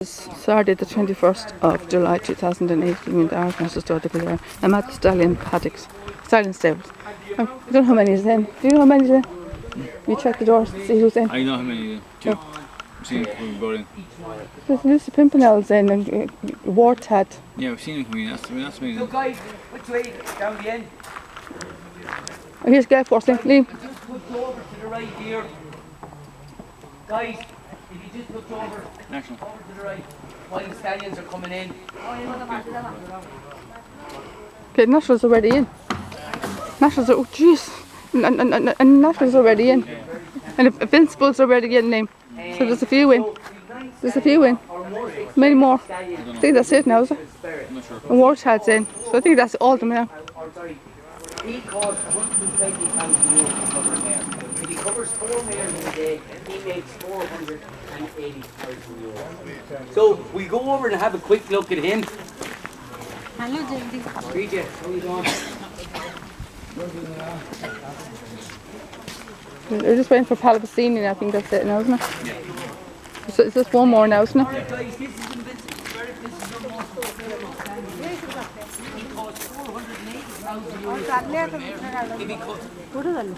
Saturday the 21st of July 2018 in the Irish National Stable there. I'm at the Stallion Paddocks, Stallion Stables. I don't know how many is in. Do you know how many is in? You check the doors to see who's in. I know how many is in. Two. I've seen it when we got in. There's Lucy Pimpernel's in and Ward's had. Yeah, we've seen it coming in. That's me. So guys, which way? Down the end? Oh, here's Gav first thing. Liam. Just look over to the right here. Guys, if you just look over National. to the right, while the stallions are coming in. Okay, National's already in. National's, oh jeez. And National's already in. And Invincible's already in, Liam. So there's a few in. There's a few in. Many more. I think that's it now, is it? I'm not sure. And Warshad's in. So I think that's all of them now. He costs 120,000 euros to cover a mare. If he covers 4 mares in a day, he makes 480,000 euros. So we go over and have a quick look at him. Hello, Jildi. Bridget, how are you doing? We're just waiting for Palabastini now. I think that's it now, isn't it? Yeah. So it's just one more now, isn't it? Guys, this is Invincible Spirit. This is your most popular stallion. He costs 480,000 euros. If he cuts 480,000.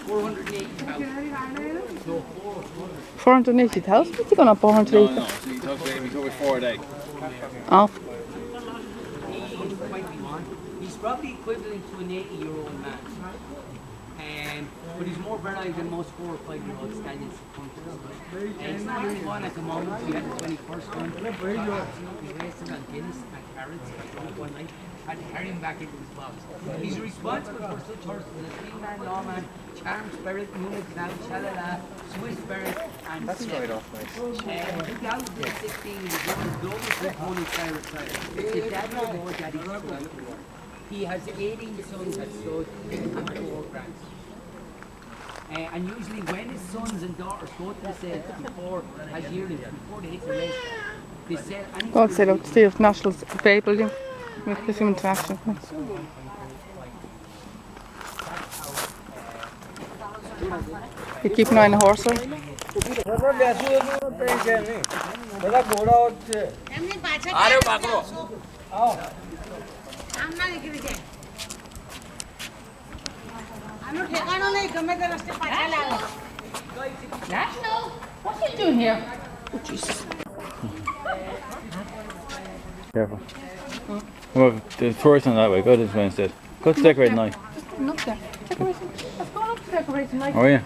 480,000? What's he going on 480,000? No. So you talk about him, he took 4 a day. Oh. He's 21. He's probably equivalent to an 80-year-old man. But he's more virile than most 4 or 5-year-old stallions. He's the only one at the moment. We had the 21st one. He's racing on Guinness and Carrots one night. Had to carry him back into his box. He's responsible for such horses as Wingman, Lawman, Charm Spirit, Munich Now, Chalala, Swiss Spirit, and That's Snip. right off nice. 2016, he won the Global Grip Money Pirate Title. His dad was more daddy's son. He has 18 sons that stud and 4 grands. And usually when his sons and daughters go to the sale before as yearlings, before they hit the race, they sell any. Go and say look to see if National's available. You make this international. You keep an eye on the horse, right? National? What are you doing here? Oh, Jesus. Careful. Well, the tourist on that way. Go this way instead. Go to decorate night. Up there. Decoration. Let's go up to decoration night. Oh yeah.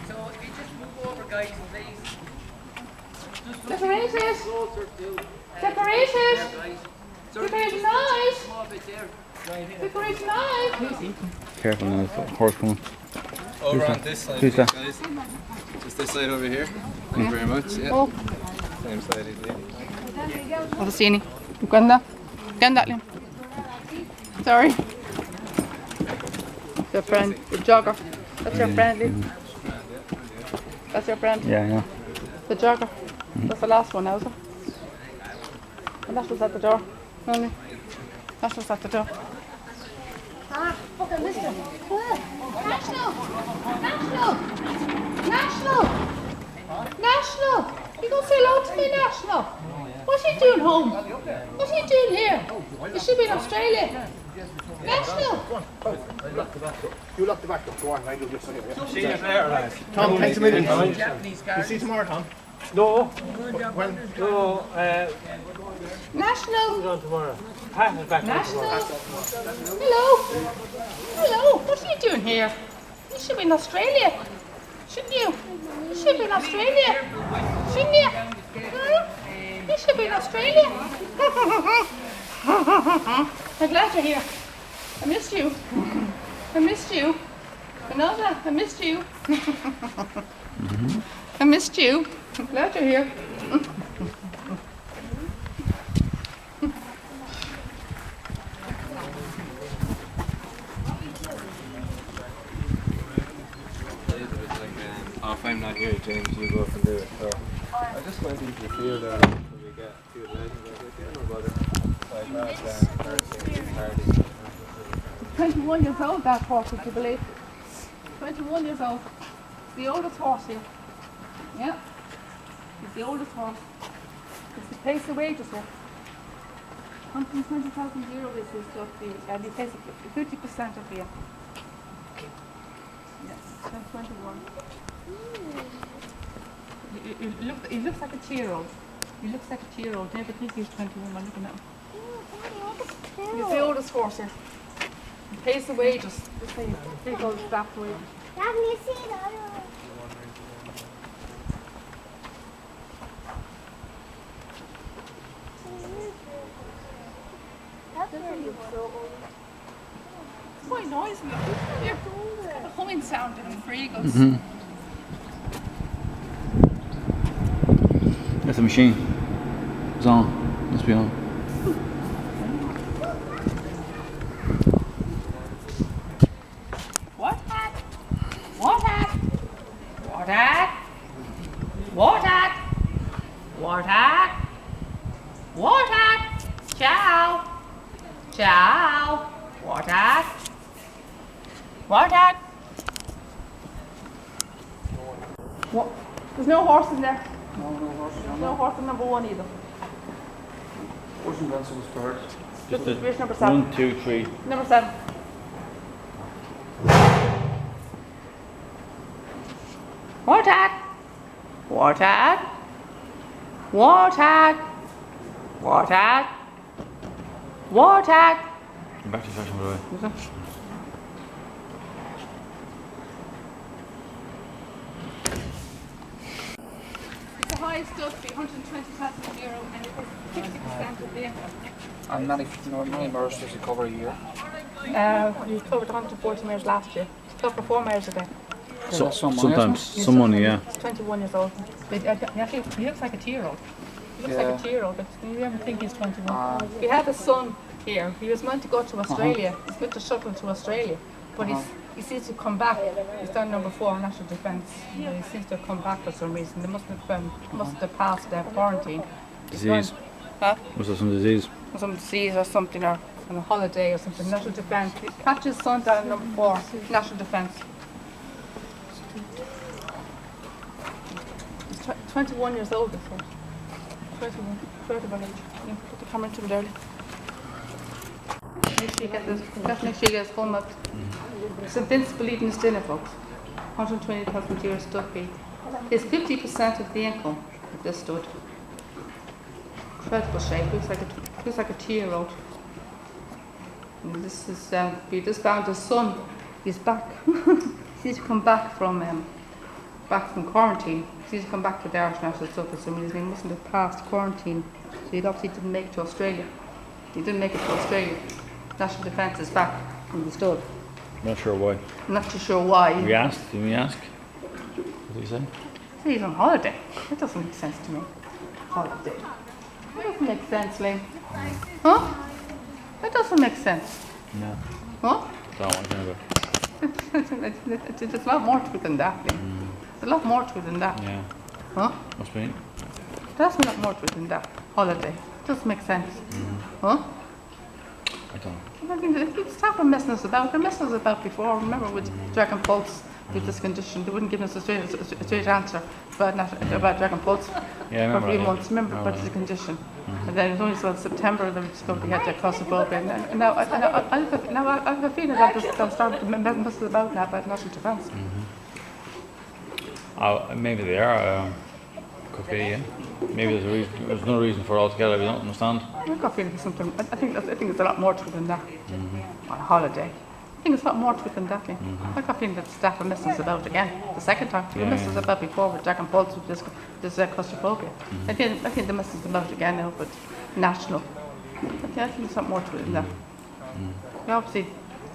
So if you just move over, guys, please. Decorate it. Closer to. Decorate it. Guys. Decorate night. Small bit there. Decorate night. Careful now, there's a horse coming. Over on this side, Who's that? guys. Just this side over here. Thank you very much. Yeah. Oh, Same side as Lily. Palabastini. Ganda. Ganda, Liam. Sorry. Your friend, the jogger. That's your friend, Liam. That's your friend. Yeah, yeah. The jogger. That's the last one now, is it? And that was at the door. Only. That was at the door. Okay, listen. National! National! National! National! You don't say hello to me, National! What's he doing home? What's he doing here? He should be in Australia. National! You lock the back door. Go on, I do this. See you later, lads. Tom, thanks a million. Japanese You see guards. tomorrow, Tom? No. When? No. National! On tomorrow. Pat is back on National! tomorrow. Hello! Hello! What are you doing here? You should be in Australia. Shouldn't you? You should be in Australia. Shouldn't you? You should be in Australia. I'm glad you're here. I missed you. I missed you. I know that. I missed you. I missed you. I'm glad you're here. Oh, if I'm not here, James, you go up and do it. So, I just went into the field there until we get a few legends. I was like, no bother. Like that, Thursday, Saturday. 21 years old, that horse, would you believe? 21 years old. It's the oldest horse here. Yeah. It's the oldest horse. He pays the wages here. 120,000 euro is his stuff fee, and he pays 50% of the income. Yes, 21. He looks like a 2-year-old. He looks like a 2-year-old. Never think he's 21 when looking at him. He's the oldest horse here. He pays the wages. This thing, he goes back to wages. Let me see that. It's quite noisy. Here, a humming sound in for eagles. That's a machine. It's on. Must be on. What hat? What hat? What hat? What hat? What hat? What hat? Ciao. Ciao. What hat? What hat? What? There's no horse in there. No horse in number 1 either. Orson Benson was third. Just a Where's number 7? 1, 2, 3. Number 7. What hat? What hat? What hat? What hat? What hat? Back to fashion, by the way. It's the highest stuff fee, 120,000 euro, and it is 50% of the income. And many mares does it cover a year? We covered 140 mares last year. It's covered 4 mares again. So, that's some money, sometimes, He's some money, yeah. He's 21 years old. But, actually, he looks like a 2-year-old. He looks like a 2-year-old, but you never think he's 21. We have a son here. He was meant to go to Australia. He's meant to shuttle to Australia, but he seems to come back. He's done number 4 national defence. He seems to have come back for some reason. They must have passed their quarantine. Disease. Huh? Was there some disease? Some disease or something, or on a holiday or something. National defence. Catch his son down at number 4, national defence. He's 21 years old before. 21, 31 age. Yeah, put the camera into it early. Make sure you get this. Make sure you get his full mouth. St. Vincent believed in his dinner, folks. 120,000 euro stuff fee. It's 50% of the income of this stud. Incredible shape. Looks like a 2-year-old. And this is we just found his son. He's back. He's to come back from quarantine. He's to come back to the Irish national stuff for some reason. He mustn't have passed quarantine, so he obviously didn't make it to Australia. He didn't make it to Australia. National Defence is back from the stud. Not sure why. I'm not too sure why. We asked, did we ask? What did he say? He's on holiday. That doesn't make sense to me. Holiday. That doesn't make sense, Liam. Huh? That doesn't make sense. No. Huh? Don't want to know about. There's a lot more to it than that, Liam. There's a lot more to it than that. Yeah. Huh? Must be. There's a lot more to it than that. Holiday. Doesn't make sense. Huh? I don't know. I mean, they stop messing us about. They're messing us about before. Remember with Dragon Pulse, with this condition, they wouldn't give us a straight answer about Dragon Pulse Yeah, for 3 that, months. Remember about the condition. And then it was only until September that we discovered he had that claustrophobia. And now I have a feeling that they'll start messing us about now about national defence. Maybe they are. Could be, yeah. Maybe there's a reason. There's no reason for it altogether. We don't understand. I've got a feeling there's something. I think there's a lot more to it than that. On a holiday. I think there's a lot more to it than that. I've got a feeling that the staff are messing us about again. The second time. They were messing us about before with Dragon Pulse with this claustrophobia. I think they're messing us about again now, but national. I think there's a lot more to it than that. We obviously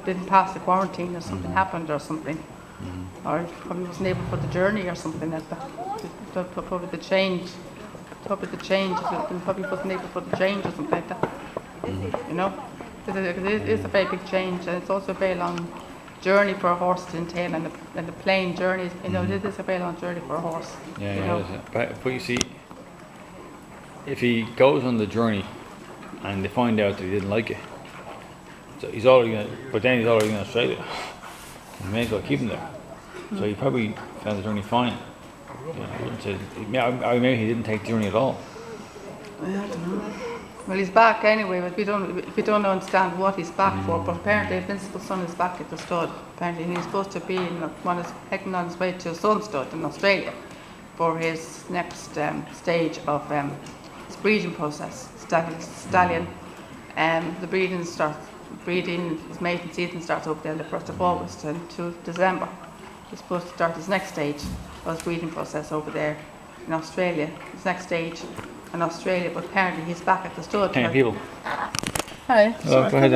didn't pass the quarantine or something happened or something. Or probably wasn't able for the journey or something like that. Probably the change. Probably wasn't able for the change or something like that. You know? Because it is a very big change, and it's also a very long journey for a horse to entail, and the plane journey, you know, it is a very long journey for a horse. Yeah, you yeah. know? It is. But you see, if he goes on the journey and they find out that he didn't like it, so he's already in Australia. You may as well keep him there. So he probably found the journey fine. You know, I wouldn't say, maybe he didn't take the journey at all. Well, he's back anyway, but we don't understand what he's back for. But apparently, Invincible's son is back at the stud. Apparently, he's supposed to be heading on his way to Sun Stud in Australia for his next stage of his breeding process. Stallion. The breeding, his mating season starts up there the 1st of August until December. He's supposed to start his next stage of his breeding process over there in Australia. His next stage in Australia, but apparently he's back at the stud. People. Hi. Oh, go ahead.